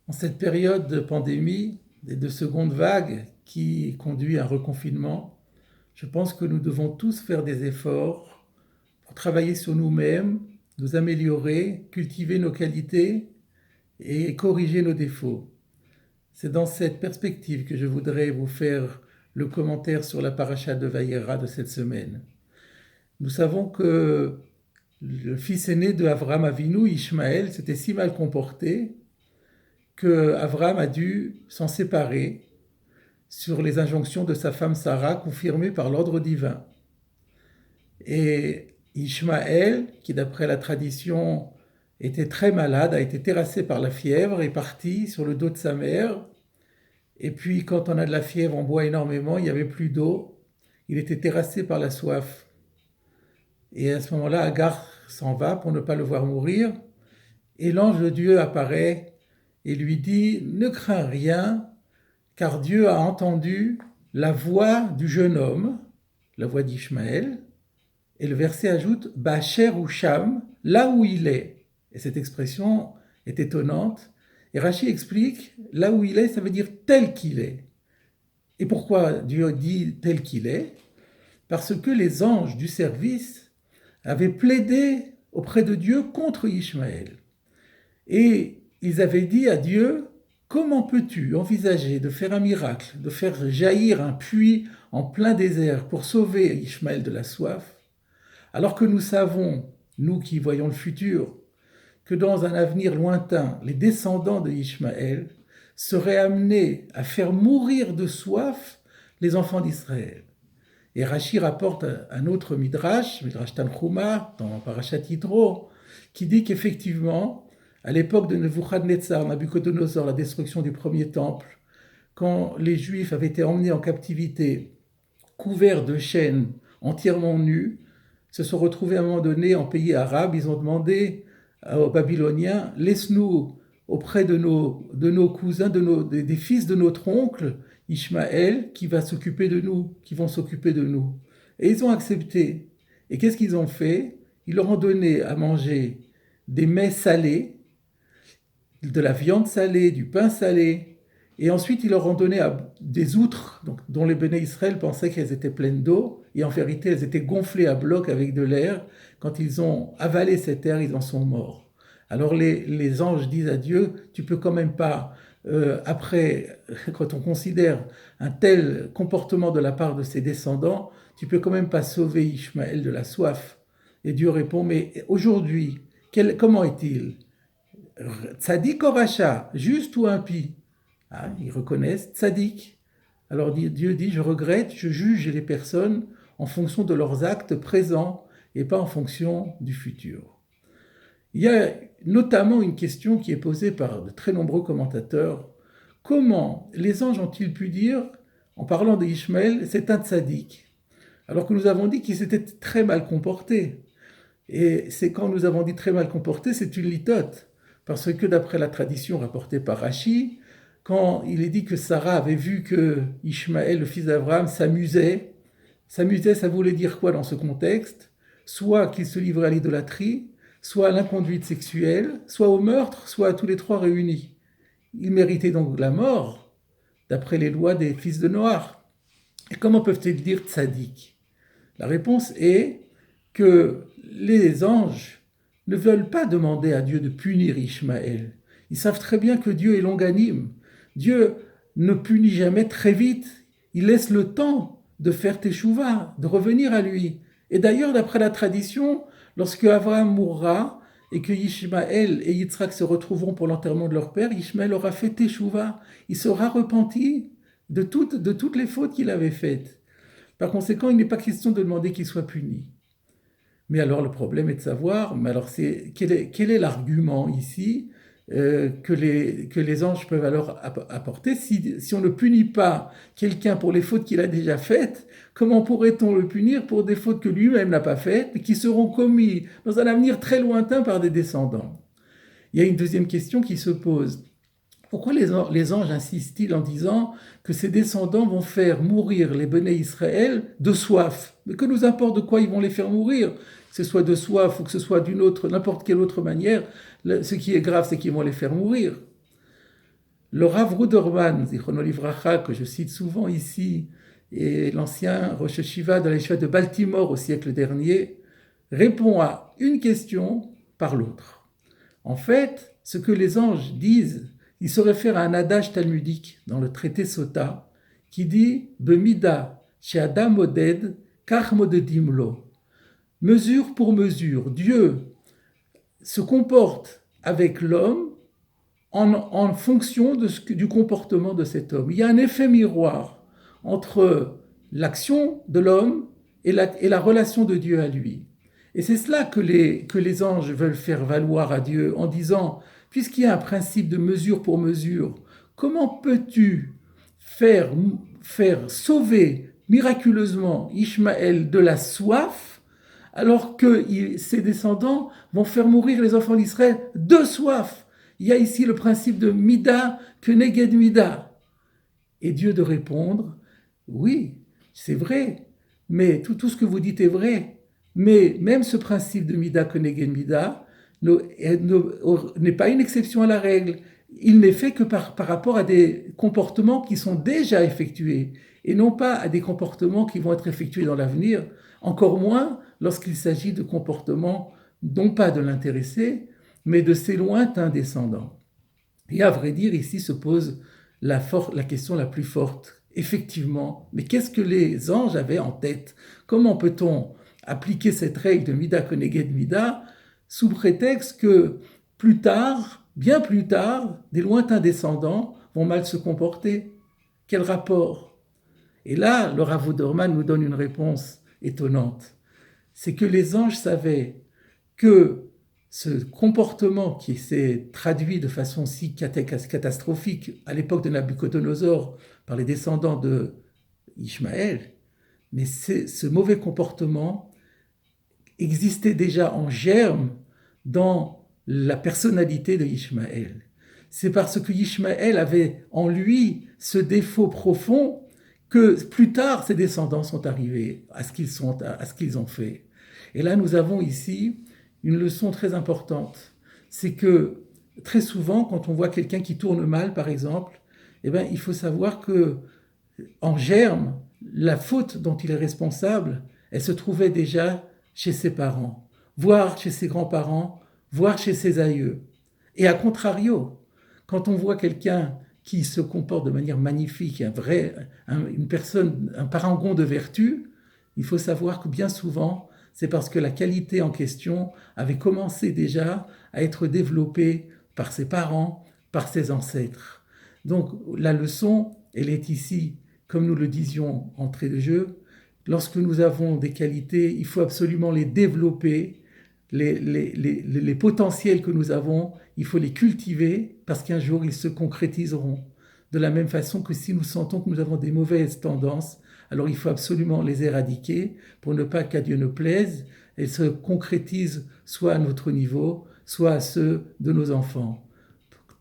En cette période de pandémie et de seconde vague qui conduit à un reconfinement, je pense que nous devons tous faire des efforts pour travailler sur nous-mêmes, nous améliorer, cultiver nos qualités et corriger nos défauts. C'est dans cette perspective que je voudrais vous faire le commentaire sur la paracha de Vayera de cette semaine. Nous savons que le fils aîné de Avram Avinu, Ishmaël, s'était si mal comporté que Avram a dû s'en séparer sur les injonctions de sa femme Sarah, confirmées par l'ordre divin. Et Ishmaël, qui d'après la tradition était très malade, a été terrassé par la fièvre et parti sur le dos de sa mère. Et puis quand on a de la fièvre, on boit énormément, il n'y avait plus d'eau, il était terrassé par la soif. Et à ce moment-là, Agar s'en va pour ne pas le voir mourir. Et l'ange de Dieu apparaît et lui dit « Ne crains rien, car Dieu a entendu la voix du jeune homme, la voix d'Ishmaël. » Et le verset ajoute « Bacher ou Sham, là où il est ». Et cette expression est étonnante. Et Rachi explique « Là où il est », ça veut dire « tel qu'il est ». Et pourquoi Dieu dit « tel qu'il est » ? Parce que les anges du service avaient plaidé auprès de Dieu contre Ishmaël. Et ils avaient dit à Dieu, comment peux-tu envisager de faire un miracle, de faire jaillir un puits en plein désert pour sauver Ishmaël de la soif, alors que nous savons, nous qui voyons le futur, que dans un avenir lointain, les descendants de Ishmaël seraient amenés à faire mourir de soif les enfants d'Israël. Et Rachi rapporte un autre Midrash Tanchuma, dans Parashat Yitro, qui dit qu'effectivement, à l'époque de Nebuchadnezzar, Nabucodonosor, la destruction du premier temple, quand les Juifs avaient été emmenés en captivité, couverts de chaînes, entièrement nus, se sont retrouvés à un moment donné en pays arabe, ils ont demandé aux Babyloniens, laisse-nous auprès de nos cousins, des fils de notre oncle, Ishmaël, qui va s'occuper de nous, qui vont s'occuper de nous. Et ils ont accepté. Et qu'est-ce qu'ils ont fait ? Ils leur ont donné à manger des mets salés, de la viande salée, du pain salé, et ensuite ils leur ont donné des outres, dont les béné Israël pensaient qu'elles étaient pleines d'eau, et en vérité elles étaient gonflées à bloc avec de l'air. Quand ils ont avalé cet air, ils en sont morts. Alors les anges disent à Dieu, tu peux quand même pas, après, quand on considère un tel comportement de la part de ses descendants, tu peux quand même pas sauver Ishmaël de la soif. Et Dieu répond, mais aujourd'hui, comment est-il ? Tzadik ou Racha, juste ou impie? Ils reconnaissent Tzadik. Alors Dieu dit, je regrette, je juge les personnes en fonction de leurs actes présents et pas en fonction du futur. Il y a notamment une question qui est posée par de très nombreux commentateurs. Comment les anges ont-ils pu dire, en parlant d'Ishmaël, c'est un tzaddik, alors que nous avons dit qu'il s'était très mal comporté? Et c'est quand nous avons dit très mal comporté, c'est une litote. Parce que d'après la tradition rapportée par Rachi, quand il est dit que Sarah avait vu que Ishmaël, le fils d'Abraham, s'amusait, ça voulait dire quoi dans ce contexte ? Soit qu'il se livrait à l'idolâtrie, soit à l'inconduite sexuelle, soit au meurtre, soit à tous les trois réunis. Il méritait donc la mort, d'après les lois des fils de Noach. Et comment peuvent-ils dire tzaddik ? La réponse est que les anges ne veulent pas demander à Dieu de punir Ishmaël. Ils savent très bien que Dieu est longanime. Dieu ne punit jamais très vite. Il laisse le temps de faire teshuva, de revenir à lui. Et d'ailleurs, d'après la tradition, lorsque Abraham mourra et que Ishmaël et Yitzhak se retrouveront pour l'enterrement de leur père, Ishmaël aura fait teshuva. Il sera repenti de toutes les fautes qu'il avait faites. Par conséquent, il n'est pas question de demander qu'il soit puni. Mais alors le problème est de savoir, quel est l'argument ici que les anges peuvent alors apporter si on ne punit pas quelqu'un pour les fautes qu'il a déjà faites, comment pourrait-on le punir pour des fautes que lui-même n'a pas faites et qui seront commises dans un avenir très lointain par des descendants ? Il y a une deuxième question qui se pose. Pourquoi les anges insistent-ils en disant que ses descendants vont faire mourir les béné Israël de soif ? Mais que nous importe de quoi ils vont les faire mourir ? Que ce soit de soif ou que ce soit d'une autre, n'importe quelle autre manière, ce qui est grave, c'est qu'ils vont les faire mourir. Le Rav Ruderman, Zichrono Livracha, que je cite souvent ici, et l'ancien Rosh Hashiva de la Yeshiva de Baltimore au siècle dernier, répond à une question par l'autre. En fait, ce que les anges disent, il se réfère à un adage talmudique dans le traité Sota qui dit « Bemida she'adam moded, kach modedim lo » mesure pour mesure. Dieu se comporte avec l'homme en fonction du comportement de cet homme. Il y a un effet miroir entre l'action de l'homme et la relation de Dieu à lui. Et c'est cela que les anges veulent faire valoir à Dieu en disant, puisqu'il y a un principe de mesure pour mesure, comment peux-tu faire sauver miraculeusement Ishmaël de la soif alors que ses descendants vont faire mourir les enfants d'Israël de soif? Il y a ici le principe de Mida keneged Mida. Et Dieu de répondre, oui, c'est vrai, mais tout ce que vous dites est vrai. Mais même ce principe de Mida keneged Mida n'est pas une exception à la règle. Il n'est fait que par rapport à des comportements qui sont déjà effectués et non pas à des comportements qui vont être effectués dans l'avenir, encore moins lorsqu'il s'agit de comportements non pas de l'intéressé, mais de ses lointains descendants. Et à vrai dire, ici se pose la question la plus forte. Effectivement, mais qu'est-ce que les anges avaient en tête? Comment peut-on appliquer cette règle de Mida keneged Mida sous prétexte que plus tard, bien plus tard, des lointains descendants vont mal se comporter? Quel rapport? Et là, le Rav Ruderman nous donne une réponse étonnante. C'est que les anges savaient que ce comportement qui s'est traduit de façon si catastrophique à l'époque de Nabuchodonosor par les descendants de Ishmaël, mais ce mauvais comportement existait déjà en germe dans la personnalité de Ishmaël. C'est parce que Ishmaël avait en lui ce défaut profond que plus tard ses descendants sont arrivés à ce qu'ils ont fait. Et là, nous avons ici une leçon très importante. C'est que très souvent, quand on voit quelqu'un qui tourne mal, par exemple, il faut savoir que en germe, la faute dont il est responsable, elle se trouvait déjà chez ses parents, voire chez ses grands-parents, voire chez ses aïeux. Et à contrario, quand on voit quelqu'un qui se comporte de manière magnifique, une personne, un parangon de vertu, il faut savoir que bien souvent, c'est parce que la qualité en question avait commencé déjà à être développée par ses parents, par ses ancêtres. Donc la leçon, elle est ici, comme nous le disions entrée de jeu, lorsque nous avons des qualités, il faut absolument les développer, les potentiels que nous avons, il faut les cultiver parce qu'un jour ils se concrétiseront. De la même façon que si nous sentons que nous avons des mauvaises tendances, alors il faut absolument les éradiquer pour ne pas qu'à Dieu ne plaise, elles se concrétisent soit à notre niveau, soit à ceux de nos enfants.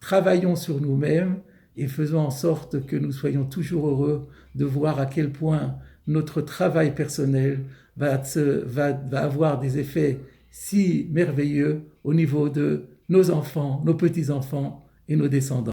Travaillons sur nous-mêmes et faisons en sorte que nous soyons toujours heureux de voir à quel point notre travail personnel va avoir des effets si merveilleux au niveau de nos enfants, nos petits-enfants et nos descendants.